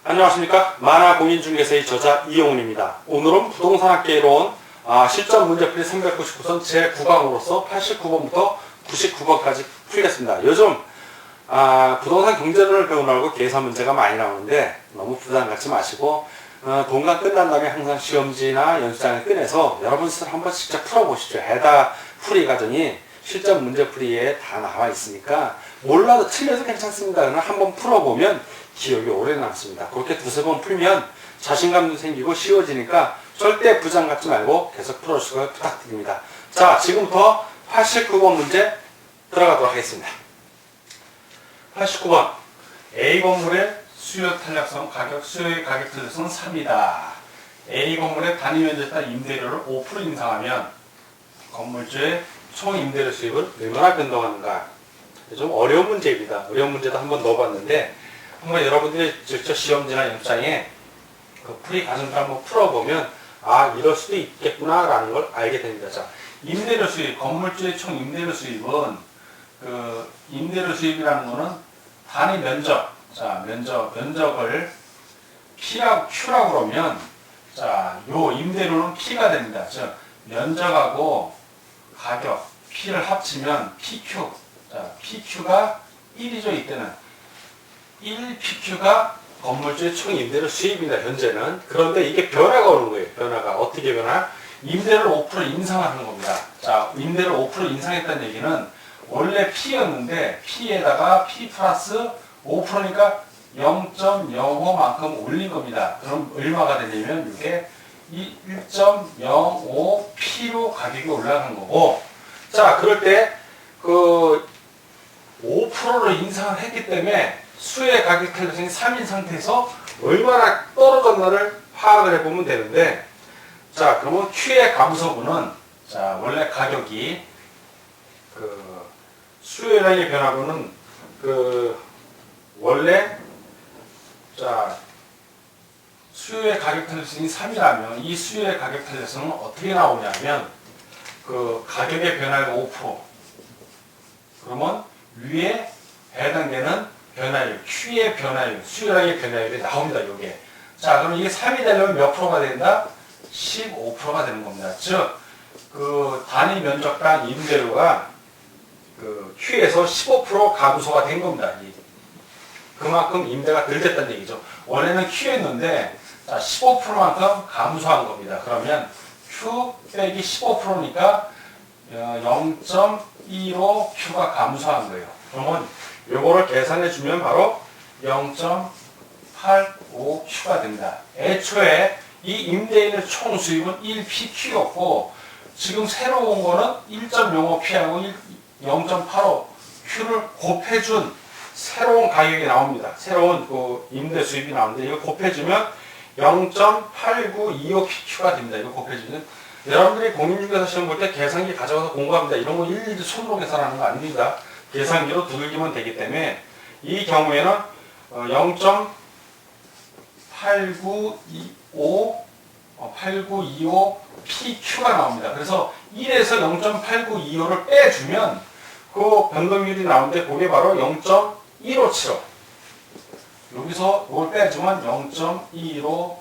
안녕하십니까. 만화공인중개사의 저자 이용훈입니다. 오늘은 부동산학계에 이뤄온 실전 문제풀이 399선 제9강으로서 89번부터 99번까지 풀겠습니다. 요즘 부동산 경제론을 배우느라고 계산 문제가 많이 나오는데 너무 부담 갖지 마시고 본강 끝난 다음에 항상 시험지나 연수장을 꺼내서 여러분 스스로 한번 직접 풀어보시죠. 해다 풀이 과정이 실전 문제풀이에 다 나와 있으니까 몰라도 틀려도 괜찮습니다. 그러나 한번 풀어보면 기억이 오래 남습니다. 그렇게 두세 번 풀면 자신감도 생기고 쉬워지니까 절대 부담 갖지 말고 계속 풀어주시길 부탁드립니다. 자, 지금부터 89번 문제 들어가도록 하겠습니다. 89번 A 건물의 수요 탄력성 가격, 수요의 가격 탄력성은 3이다. A 건물의 단위 면적에 따라 임대료를 5% 인상하면 건물주의 총 임대료 수입은 얼마나 변동하는가? 좀 어려운 문제입니다. 어려운 문제도 한번 넣어봤는데 한번 여러분들이 직접 시험지나 영장에 그 풀이 과정을 한번 풀어보면 이럴 수도 있겠구나 라는 걸 알게 됩니다. 자, 임대료 수입, 건물주의 총 임대료 수입은 그 임대료 수입이라는 거는 단위 면적, 자, 면적을 P라고 Q라고 그러면 자, 요 임대료는 P가 됩니다. 즉, 면적하고 가격, P를 합치면 PQ, 자, PQ가 1이죠, 이때는. 1PQ가 건물주의 총 임대료 수입입니다, 현재는. 그런데 이게 변화가 오는 거예요. 변화가. 어떻게 변화? 임대료를 5% 인상하는 겁니다. 자, 임대료를 5% 인상했다는 얘기는 원래 P였는데 P에다가 P 플러스 5%니까 0.05만큼 올린 겁니다. 그럼 얼마가 되냐면 이게 1.05P로 가격이 올라간 거고, 자, 그럴 때 그 5%를 인상을 했기 때문에 수요의 가격 탄력성이 3인 상태에서 얼마나 떨어졌나를 파악을 해보면 되는데, 자, 그러면 Q의 감소분은, 자, 원래 가격이 그 수요량의 변화분은 그 원래 자 수요의 가격 탄력성이 3이라면 이 수요의 가격 탄력성은 어떻게 나오냐면 그 가격의 변화율 5%, 그러면 위에 해당되는 변화율, Q의 변화율, 수요량의 변화율이 나옵니다. 이게. 자, 그럼 이게 3이 되려면 몇 프로가 된다? 15%가 되는 겁니다. 즉, 그 단위 면적당 임대료가 그 Q에서 15% 감소가 된 겁니다. 그만큼 임대가 덜 됐다는 얘기죠. 원래는 Q였는데, 자, 15%만큼 감소한 겁니다. 그러면 Q 빼기 15%니까 0.25 Q가 감소한 거예요. 그러면 요거를 계산해 주면 바로 0.85 Q가 됩니다. 애초에 이 임대인의 총 수입은 1PQ였고 지금 새로 온 거는 1.05 P하고 0.85 Q를 곱해준 새로운 가격이 나옵니다. 새로운 그 임대 수입이 나오는데 이거 곱해주면 0.8925 PQ가 됩니다. 이거 곱해주면 여러분들이 공인중개사 시험 볼 때 계산기 가져가서 공부합니다. 이런 거 일일이 손으로 계산하는 거 아닙니다. 계산기로 두들기면 되기 때문에 이 경우에는 0.8925 PQ가 나옵니다. 그래서 1에서 0.8925를 빼주면 그 변동률이 나오는데 그게 바로 0.1575. 여기서 이걸 빼주면 0.15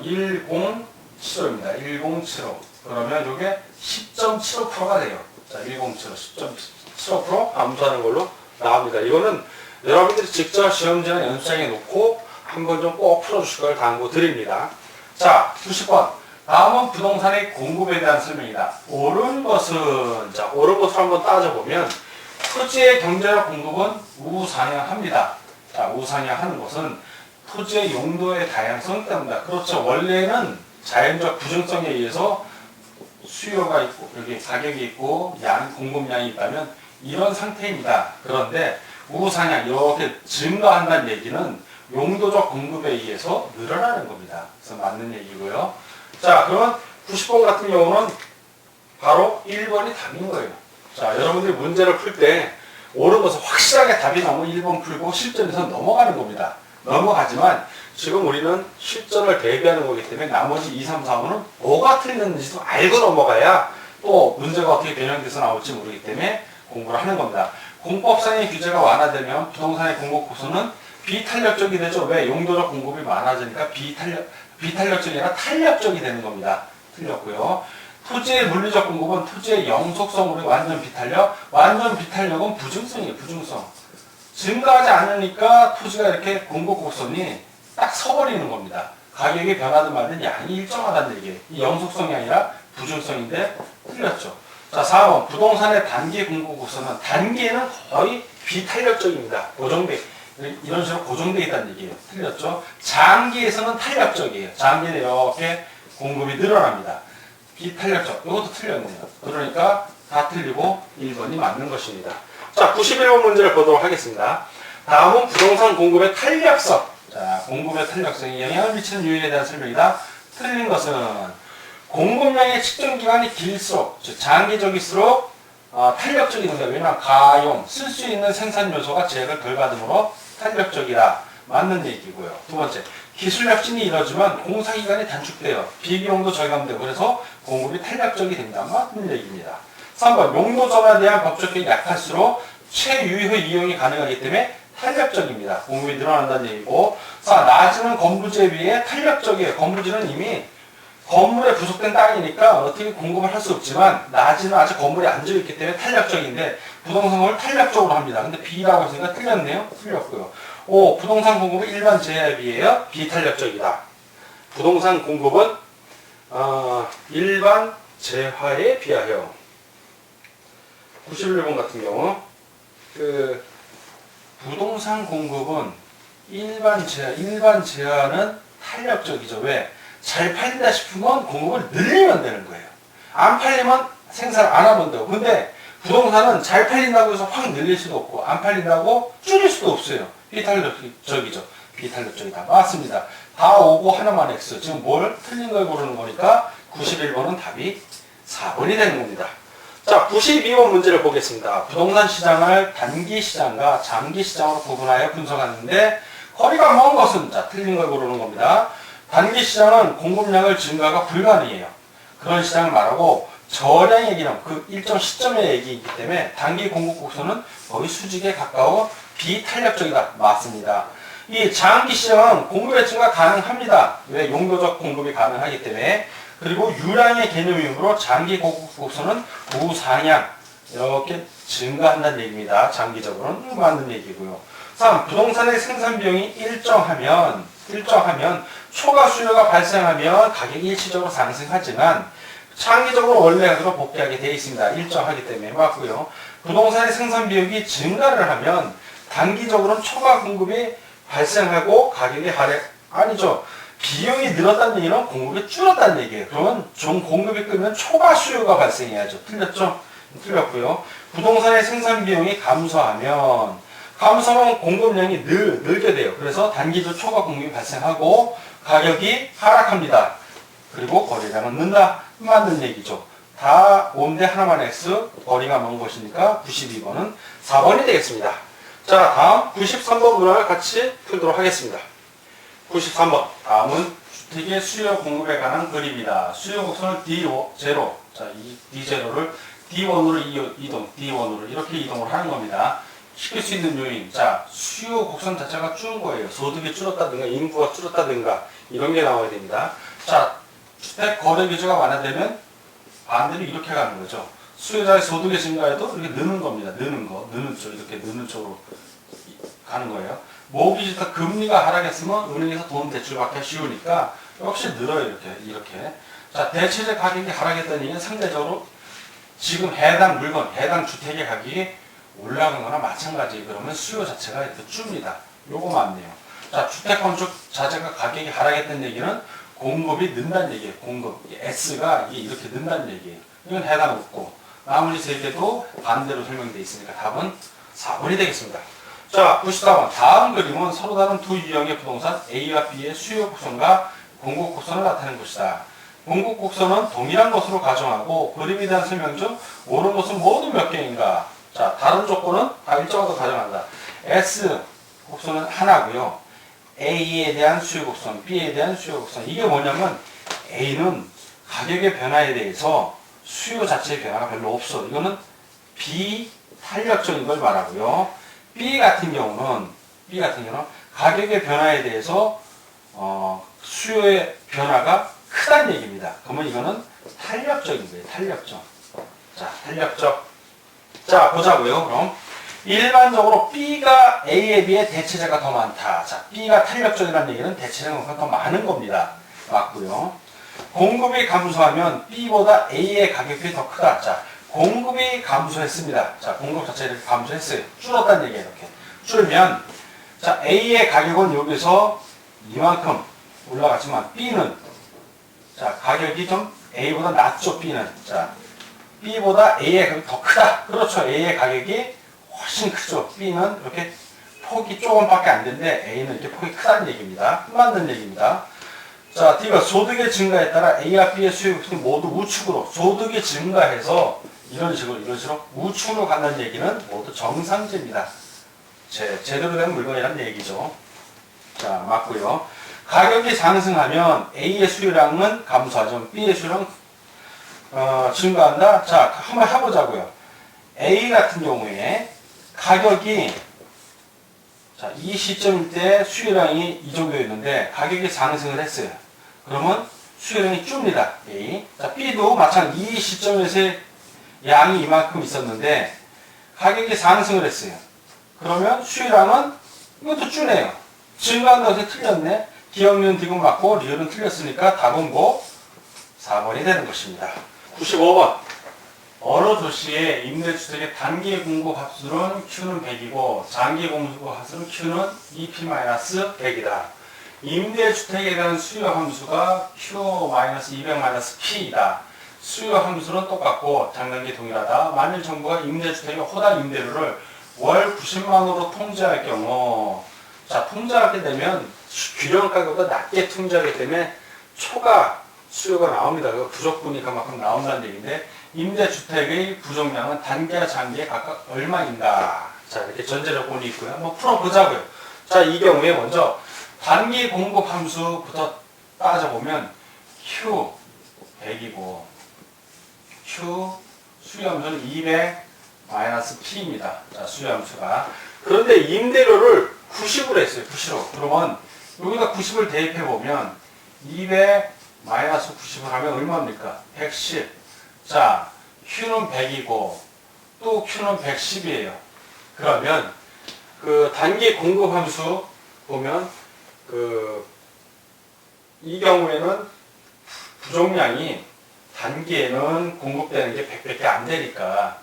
1075입니다. 1075. 그러면 이게 10.75%가 돼요. 자, 1075, 10.75% 감소하는 걸로 나옵니다. 이거는 여러분들이 직접 시험지나 연수장에 놓고 한번 좀 꼭 풀어주실 걸 당부드립니다. 자, 90번. 다음은 부동산의 공급에 대한 설명이다. 옳은 것은, 자, 옳은 것을 한번 따져보면 토지의 경제적 공급은 우상향합니다. 자, 우상향하는 것은 토지의 용도의 다양성 때문이다. 그렇죠. 원래는 자연적 부정성에 의해서 수요가 있고 여기 가격이 있고 공급량이 있다면 이런 상태입니다. 그런데 우상향 이렇게 증가한다는 얘기는 용도적 공급에 의해서 늘어나는 겁니다. 그래서 맞는 얘기고요. 자, 그러면 90번 같은 경우는 바로 1번이 답인 거예요. 자, 여러분들이 문제를 풀 때 옳은 것은 확실하게 답이 나오면 1번 풀고 실전에서 넘어가는 겁니다. 넘어가지만 지금 우리는 실전을 대비하는 거기 때문에 나머지 2, 3, 4, 5는 뭐가 틀렸는지도 알고 넘어가야 또 문제가 어떻게 변형돼서 나올지 모르기 때문에 공부를 하는 겁니다. 공법상의 규제가 완화되면 부동산의 공급 곡선은 비탄력적이 되죠. 왜? 용도적 공급이 많아지니까 비탄력적이 아니라 탄력적이 되는 겁니다. 틀렸고요. 토지의 물리적 공급은 토지의 영속성으로 완전 비탄력, 완전 비탄력은 부증성이에요. 부증성. 증가하지 않으니까 토지가 이렇게 공급 곡선이 딱 서버리는 겁니다. 가격이 변하든 말든 양이 일정하다는 얘기예요. 이 영속성이 아니라 부증성인데 틀렸죠. 자, 4번. 부동산의 단기 공급 곡선은 단기에는 거의 비탄력적입니다. 고정돼, 이런 식으로 고정되어 있다는 얘기예요. 틀렸죠. 장기에서는 탄력적이에요. 장기는 이렇게 공급이 늘어납니다. 비탄력적. 이것도 틀렸네요. 그러니까 다 틀리고 1번이 맞는 것입니다. 자, 91번 문제를 보도록 하겠습니다. 다음은 부동산 공급의 탄력성. 자, 공급의 탄력성이 영향을 미치는 요인에 대한 설명이다. 틀린 것은 공급량의 측정 기간이 길수록, 즉 장기적일수록 탄력적이 된다. 왜냐하면 가용, 쓸 수 있는 생산 요소가 제약을 덜 받으므로 탄력적이다. 맞는 얘기고요. 두 번째, 기술 혁신이 이루어지면 공사 기간이 단축돼요. 비용도 절감되고 그래서 공급이 탄력적이 된다. 맞는 얘기입니다. 3번, 용도 전환에 대한 법적 효력이 약할수록 최유효 이용이 가능하기 때문에 탄력적입니다. 공급이 늘어난다는 얘기고. 4. 낮은 건부지에 비해 탄력적이에요. 건부지는 이미 건물에 부속된 땅이니까 어떻게 공급을 할 수 없지만 낮은 아직 건물이 안 지어 있기 때문에 탄력적인데 부동산을 탄력적으로 합니다. 근데 B라고 했으니까 틀렸네요. 틀렸고요. 5. 부동산 공급은 일반 재화에 비해 비탄력적이다. 부동산 공급은 일반 재화에 비하여 91번 같은 경우 부동산 공급은 일반 재화는 탄력적이죠. 왜? 잘 팔린다 싶으면 공급을 늘리면 되는 거예요. 안 팔리면 생산을 안 하면 돼요. 근데 부동산은 잘 팔린다고 해서 확 늘릴 수도 없고 안 팔린다고 줄일 수도 없어요. 비탄력적이죠. 비탄력적이다. 맞습니다. 다 오고 하나만 X. 지금 뭘 틀린 걸 고르는 거니까 91번은 답이 4번이 되는 겁니다. 자, 92번 문제를 보겠습니다. 부동산 시장을 단기 시장과 장기 시장으로 구분하여 분석하는데 거리가 먼 것은 자, 틀린 걸 고르는 겁니다. 단기 시장은 공급량을 증가가 불가능해요. 그런 시장을 말하고 저량 얘기는 그 일정 시점의 얘기이기 때문에 단기 공급 곡선은 거의 수직에 가까워 비탄력적이다. 맞습니다. 이 장기 시장은 공급의 증가 가능합니다. 왜? 용도적 공급이 가능하기 때문에. 그리고 유량의 개념이므로 장기 공급 곡선은 우상향 이렇게 증가한다는 얘기입니다. 장기적으로는 맞는 얘기고요. 3. 부동산의 생산 비용이 일정하면 초과 수요가 발생하면 가격이 일시적으로 상승하지만 장기적으로 원래 그대로 복귀하게 되어 있습니다. 일정하기 때문에 맞고요. 부동산의 생산 비용이 증가를 하면 단기적으로는 초과 공급이 발생하고 가격이 아니죠. 비용이 늘었다는 얘기는 공급이 줄었다는 얘기예요. 그러면 좀 공급이 끄면 초과 수요가 발생해야죠. 틀렸죠? 틀렸고요. 부동산의 생산 비용이 감소하면 공급량이 늘게 돼요. 그래서 단기적 초과 공급이 발생하고 가격이 하락합니다. 그리고 거래량은 는다. 맞는 얘기죠. 다 5인데 하나만 X, 거리가 먼 것이니까 92번은 4번이 되겠습니다. 자, 다음 93번 문항을 같이 풀도록 하겠습니다. 93번. 다음은 주택의 수요 공급에 관한 그림이다. 수요 곡선을 D0. 자, 이 D0를 D1으로 D1으로 이렇게 이동을 하는 겁니다. 시킬 수 있는 요인. 자, 수요 곡선 자체가 줄은 거예요. 소득이 줄었다든가 인구가 줄었다든가 이런 게 나와야 됩니다. 자, 주택 거래 규제가 완화되면 반대로 이렇게 가는 거죠. 수요자의 소득의 증가에도 이렇게 느는 겁니다. 느는 쪽, 이렇게 느는 쪽으로 가는 거예요. 모기지다 금리가 하락했으면 은행에서 돈 대출받기 쉬우니까 역시 늘어요. 이렇게. 자, 대체재 가격이 하락했다는 얘기는 상대적으로 지금 해당 물건, 해당 주택의 가격이 올라간 거나 마찬가지. 그러면 수요 자체가 이렇게 줍니다. 요거 맞네요. 자, 주택 건축 자재가 가격이 하락했다는 얘기는 공급이 는다는 얘기예요. 공급. S가 이렇게 는다는 얘기예요. 이건 해당 없고 나머지 세 개도 반대로 설명되어 있으니까 답은 4번이 되겠습니다. 자, 94번. 다음 그림은 서로 다른 두 유형의 부동산 A와 B의 수요 곡선과 공급 곡선을 나타낸 것이다. 공급 곡선은 동일한 것으로 가정하고 그림에 대한 설명 중 옳은 것은 모두 몇 개인가? 자, 다른 조건은 다 일정하게 가정한다. S 곡선은 하나고요. A에 대한 수요 곡선, B에 대한 수요 곡선. 이게 뭐냐면 A는 가격의 변화에 대해서 수요 자체의 변화가 별로 없어. 이거는 탄력적인 걸 말하고요. B 같은 경우는 가격의 변화에 대해서 수요의 변화가 크다는 얘기입니다. 그러면 이거는 탄력적인 거예요. 탄력적. 자, 탄력적. 자, 보자고요. 그럼 일반적으로 B가 A에 비해 대체재가 더 많다. 자, B가 탄력적이라는 얘기는 대체재가 더 많은 겁니다. 맞고요. 공급이 감소하면 B보다 A의 가격이 더 크다. 자, 공급이 감소했습니다. 자, 공급 자체가 이렇게 감소했어요. 줄었다는 얘기예요. 이렇게 줄면, 자, A의 가격은 여기서 이만큼 올라갔지만 B는, 자, 가격이 좀 A보다 낮죠. B는. 자, B보다 A의 가격이 더 크다. 그렇죠. A의 가격이 훨씬 크죠. B는 이렇게 폭이 조금밖에 안 되는데 A는 이렇게 폭이 크다는 얘기입니다. 맞는 얘기입니다. 자, D가 소득의 증가에 따라 A와 B의 수익이 모두 우측으로, 소득이 증가해서 이런 식으로 우측으로 간다는 얘기는 모두 정상제입니다. 제대로 된 물건이라는 얘기죠. 자, 맞고요. 가격이 상승하면 A의 수요량은 감소하죠. B의 수요량은 증가한다. 자, 한번 해보자고요. A 같은 경우에 가격이, 자, 이 시점일 때 수요량이 이 정도였는데 가격이 상승을 했어요. 그러면 수요량이 줍니다. A. 자, B도 마찬가지 이 시점에서 양이 이만큼 있었는데 가격이 상승을 했어요. 그러면 수요량은 이것도 주네요. 증가한다고 해서 틀렸네. 기억리은 디귿 맞고 리을은 틀렸으니까 답은 뭐 4번이 되는 것입니다. 95번. 어느 도시의 임대주택의 단기 공급 합수는 Q는 100이고 장기 공급 합수는 Q는 2P-100이다. 임대주택에 대한 수요 함수가 Q-200-P이다. 수요 함수는 똑같고 장단기 동일하다. 만일 정부가 임대주택의 호당 임대료를 월 90만원으로 통제할 경우, 자, 통제하게 되면 규정 가격보다 낮게 통제하기 때문에 초과 수요가 나옵니다. 그 부족분이 그만큼 나온다는 얘기인데, 임대주택의 부족량은 단기와 장기에 각각 얼마인가? 자, 이렇게 전제 조건이 있고요. 한번 풀어보자고요. 자, 이 경우에 먼저 단기 공급 함수부터 따져보면 Q 100이고 Q 수요 함수는 200-P입니다. 자, 수요 함수가. 그런데 임대료를 90으로 했어요. 90으로. 그러면 여기다 90을 대입해 보면 200-90을 하면 얼마입니까? 110. 자, Q는 100이고 또 Q는 110이에요. 그러면 그 단기 공급 함수 보면 이 경우에는 부족량이 단기에는 공급되는 게 100밖에 안 되니까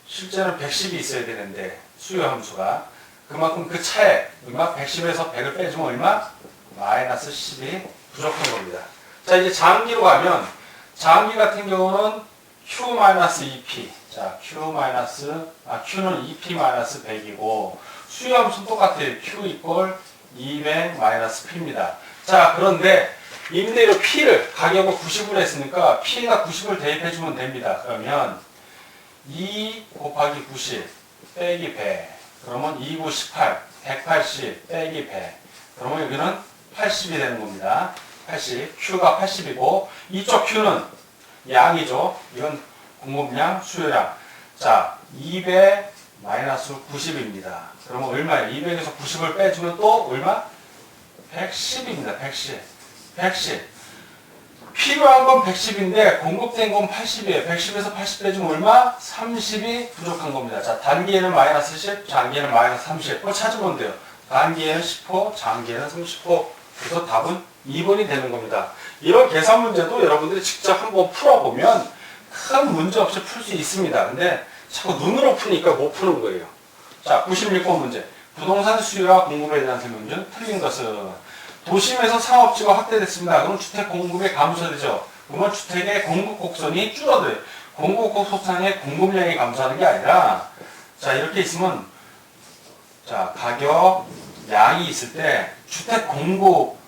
실제는 110이 있어야 되는데 수요 함수가 그만큼 그 차에 얼마? 110에서 100을 빼주면 얼마? 마이너스 10이 부족한 겁니다. 자, 이제 장기로 가면 장기 같은 경우는 Q-2P. 자, Q는 2P-100이고 수요 함수는 똑같아요. Q 이퀄 200-P입니다. 자, 그런데 임대료 P를 가격을 90으로 했으니까 P에다 90을 대입해주면 됩니다. 그러면 2 곱하기 90 빼기 100. 그러면 2, 9, 18. 180 빼기 100. 그러면 여기는 80이 되는 겁니다. 80. Q가 80이고 이쪽 Q는 양이죠. 이건 공급량, 수요량. 자, 200-90입니다. 그러면 얼마예요? 200에서 90을 빼주면 또 얼마? 110입니다. 110. 110. 필요한 건 110인데 공급된 건 80이에요. 110에서 80 빼주면 얼마? 30이 부족한 겁니다. 자, 단기에는 마이너스 10, 장기에는 마이너스 30. 그거 찾으면 돼요. 단기에는 10호, 장기에는 30호. 그래서 답은 2번이 되는 겁니다. 이런 계산 문제도 여러분들이 직접 한번 풀어보면 큰 문제 없이 풀 수 있습니다. 근데 자꾸 눈으로 푸니까 못 푸는 거예요. 자, 96번 문제. 부동산 수요와 공급에 대한 설명 중 틀린 것은 도심에서 상업지가 확대됐습니다. 그럼 주택 공급이 감소되죠. 그러면 주택의 공급 곡선이 줄어들어요. 공급 곡선상의 공급량이 감소하는 게 아니라, 자, 이렇게 있으면, 자, 가격, 양이 있을 때 주택 공급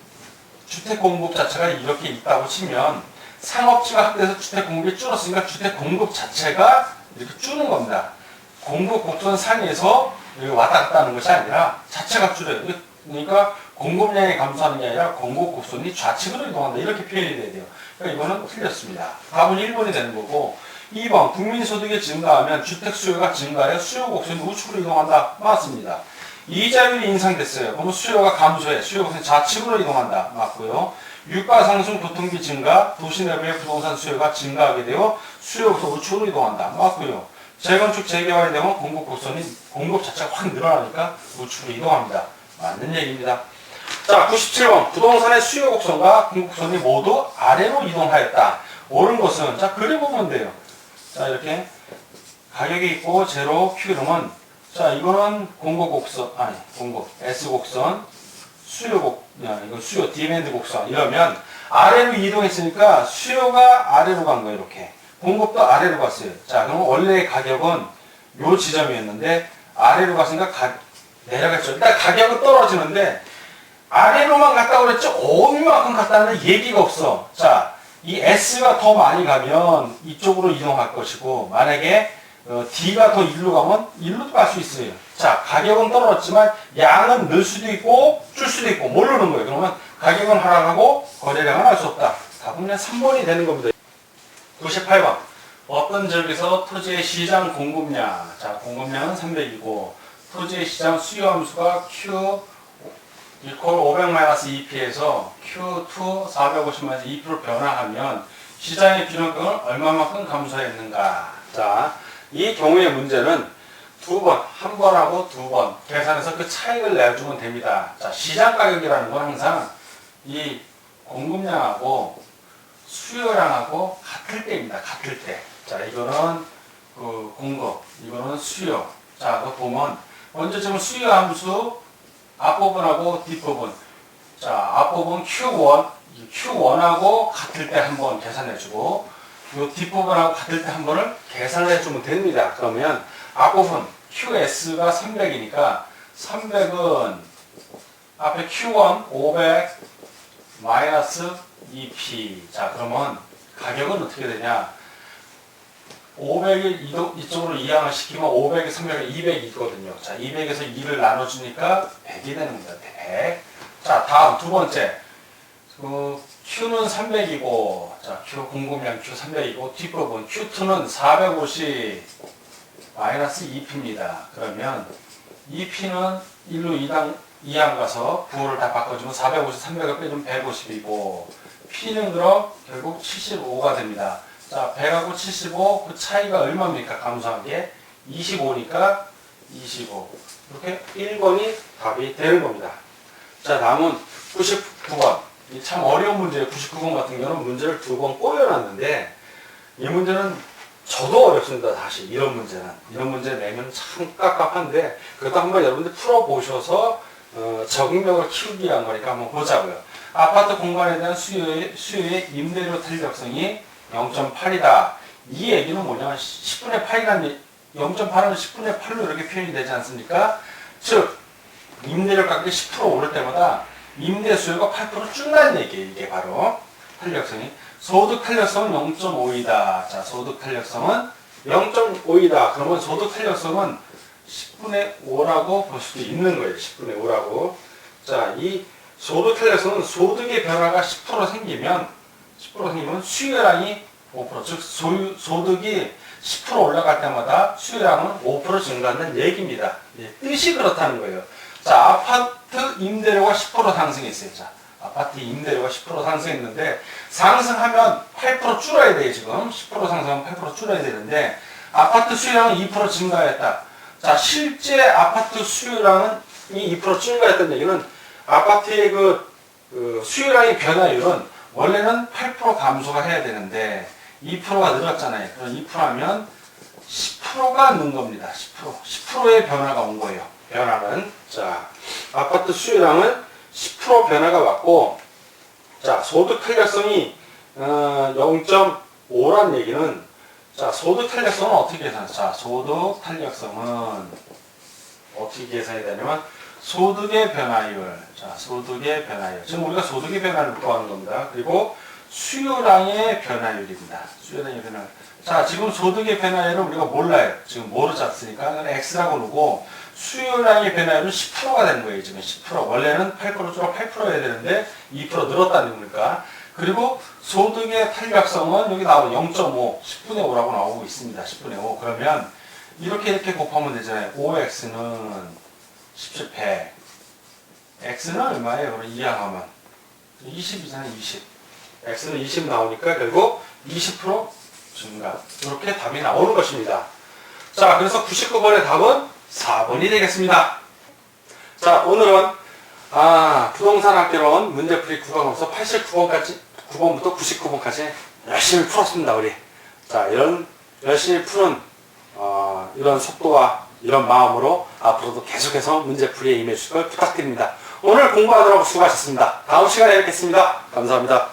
자체가 이렇게 있다고 치면 상업지가 확대해서 주택 공급이 줄었으니까 주택 공급 자체가 이렇게 줄는 겁니다. 공급 곡선 상에서 여기 왔다 갔다 하는 것이 아니라 자체가 줄어요. 그러니까 공급량이 감소하는 게 아니라 공급 곡선이 좌측으로 이동한다. 이렇게 표현이 돼야 돼요. 그러니까 이거는 틀렸습니다. 답은 1번이 되는 거고 2번 국민소득이 증가하면 주택 수요가 증가해 수요 곡선이 우측으로 이동한다. 맞습니다. 이자율이 인상됐어요. 그러면 수요가 감소해 수요 곡선이 좌측으로 이동한다. 맞고요. 유가 상승, 교통비 증가, 도시 내부의 부동산 수요가 증가하게 되어 수요 곡선 우측으로 이동한다. 맞고요. 재건축 재개발이 되면 공급 곡선이 공급 자체가 확 늘어나니까 우측으로 이동합니다. 맞는 얘기입니다. 자, 97번 부동산의 수요 곡선과 공급 곡선이 모두 아래로 이동하였다. 옳은 것은 자 그려보면 돼요. 자 이렇게 가격이 있고 제로 Q 이러면 자 이거는 공급 곡선 아니 공급 S 곡선 수요 곡 이거 수요 디맨드 곡선 이러면 아래로 이동했으니까 수요가 아래로 간 거예요. 이렇게 공급도 아래로 갔어요. 자 그럼 원래의 가격은 요 지점이었는데 아래로 갔으니까 내려갔죠. 일단 가격은 떨어지는데 아래로만 갔다고 그랬죠. 어디만큼 갔다는 얘기가 없어. 자, 이 S가 더 많이 가면 이쪽으로 이동할 것이고 만약에 D가 더 일로 가면 일로도 갈 수 있어요. 자, 가격은 떨어졌지만 양은 늘 수도 있고 줄 수도 있고 모르는 거예요. 그러면 가격은 하락하고 거래량은 할 수 없다. 답은 그냥 3번이 되는 겁니다. 98번 어떤 지역에서 토지의 시장 공급량 자, 공급량은 300이고 토지의 시장 수요 함수가 Q 이퀄 500-2P에서 Q2 450-2P로 변화하면 시장의 균형감을 얼마만큼 감소했는가. 자, 이 경우의 문제는 한 번하고 두 번 계산해서 그 차익을 내주면 됩니다. 자, 시장 가격이라는 건 항상 이 공급량하고 수요량하고 같을 때입니다. 같을 때. 자, 이거는 그 공급, 이거는 수요. 자, 그거 보면 먼저 지금 수요 함수 앞부분하고 뒷부분. 자, 앞부분 Q1하고 같을 때 한 번 계산해주고, 요 뒷부분하고 같을 때 한 번을 계산해주면 됩니다. 그러면 앞부분 QS가 300이니까 300은 앞에 Q1 500 마이너스 2P. 자, 그러면 가격은 어떻게 되냐? 500을 이쪽으로 이항을 시키면 500에 300에 200이 있거든요. 자, 200에서 2를 나눠주니까 100이 되는 겁니다. 100. 자, 다음 두 번째. Q는 300이고, 자, Q 공급량 Q 300이고, 뒷부분 Q2는 450 마이너스 2P입니다. 그러면 2P는 1로 2항 가서 부호를 다 바꿔주면 450, 300을 빼주면 150이고, P는 그럼 결국 75가 됩니다. 자, 100하고 75, 그 차이가 얼마입니까? 감소한 게 25니까 25. 이렇게 1번이 답이 되는 겁니다. 자, 다음은 99번. 참 어려운 문제예요. 99번 같은 경우는 문제를 두 번 꼬여놨는데, 이 문제는 저도 어렵습니다. 사실 이런 문제는. 이런 문제 내면 참 깝깝한데, 그것도 한번 여러분들 풀어보셔서 적응력을 키우기 위한 거니까 한번 보자고요. 아파트 공간에 대한 수요의 임대료 탄력성이 0.8이다. 이 얘기는 뭐냐면 10분의 8이라는 0.8은 10분의 8로 이렇게 표현이 되지 않습니까? 즉 임대료 가격이 10% 오를 때마다 임대 수요가 8% 줄다는 얘기예요. 이게 바로 탄력성이. 소득 탄력성은 0.5이다. 자, 소득 탄력성은 0.5이다. 그러면 소득 탄력성은 10분의 5라고 볼 수도 있는 거예요. 10분의 5라고. 자, 이 소득 탄력성은 소득의 변화가 10% 생기면 수요량이 5%, 즉 소득이 10% 올라갈 때마다 수요량은 5% 증가한다는 얘기입니다. 뜻이 그렇다는 거예요. 자, 아파트 임대료가 10% 상승했어요. 자, 아파트 임대료가 10% 상승했는데 상승하면 8% 줄어야 돼요. 지금 10% 상승하면 8% 줄어야 되는데 아파트 수요량은 2% 증가했다. 자, 실제 아파트 수요량이 2% 증가했다는 얘기는 아파트의 그 수요량의 변화율은 원래는 8% 감소가 해야 되는데 2%가 늘었잖아요. 그럼 2% 하면 10%가 는 겁니다. 10%의 변화가 온 거예요. 변화는. 자, 아파트 수요량은 10% 변화가 왔고, 자, 소득 탄력성이 0.5란 얘기는, 자, 소득 탄력성은 어떻게 계산해요? 자, 소득 탄력성은 어떻게 계산이 되냐면 소득의 변화율. 자, 소득의 변화율. 지금 우리가 소득의 변화를 구하는 겁니다. 그리고 수요량의 변화율입니다. 수요량의 변화율. 자, 지금 소득의 변화율은 우리가 몰라요. 지금 모르지 않습니까? 그건 X라고 놓고 수요량의 변화율은 10%가 된 거예요. 지금 10%. 원래는 8% 줄어 8%여야 되는데 2% 늘었다는 겁니까? 그리고 소득의 탄력성은 여기 나오고 0.5, 10분의 5라고 나오고 있습니다. 10분의 5. 그러면 이렇게 곱하면 되잖아요. 5x는 17배. x는 얼마예요? 그럼 이항하면 20이잖아요. 20. x는 20 나오니까 결국 20% 증가. 이렇게 답이 나오는 것입니다. 자, 그래서 99번의 답은 4번이 되겠습니다. 자, 오늘은 부동산 학개론 문제풀이 구간으로서 89번까지 9번부터 99번까지 열심히 풀었습니다. 우리. 자, 이런 열심히 푸는 이런 속도와 이런 마음으로 앞으로도 계속해서 문제풀이에 임해 주실 걸 부탁드립니다. 오늘 공부하느라고 수고하셨습니다. 다음 시간에 뵙겠습니다. 감사합니다.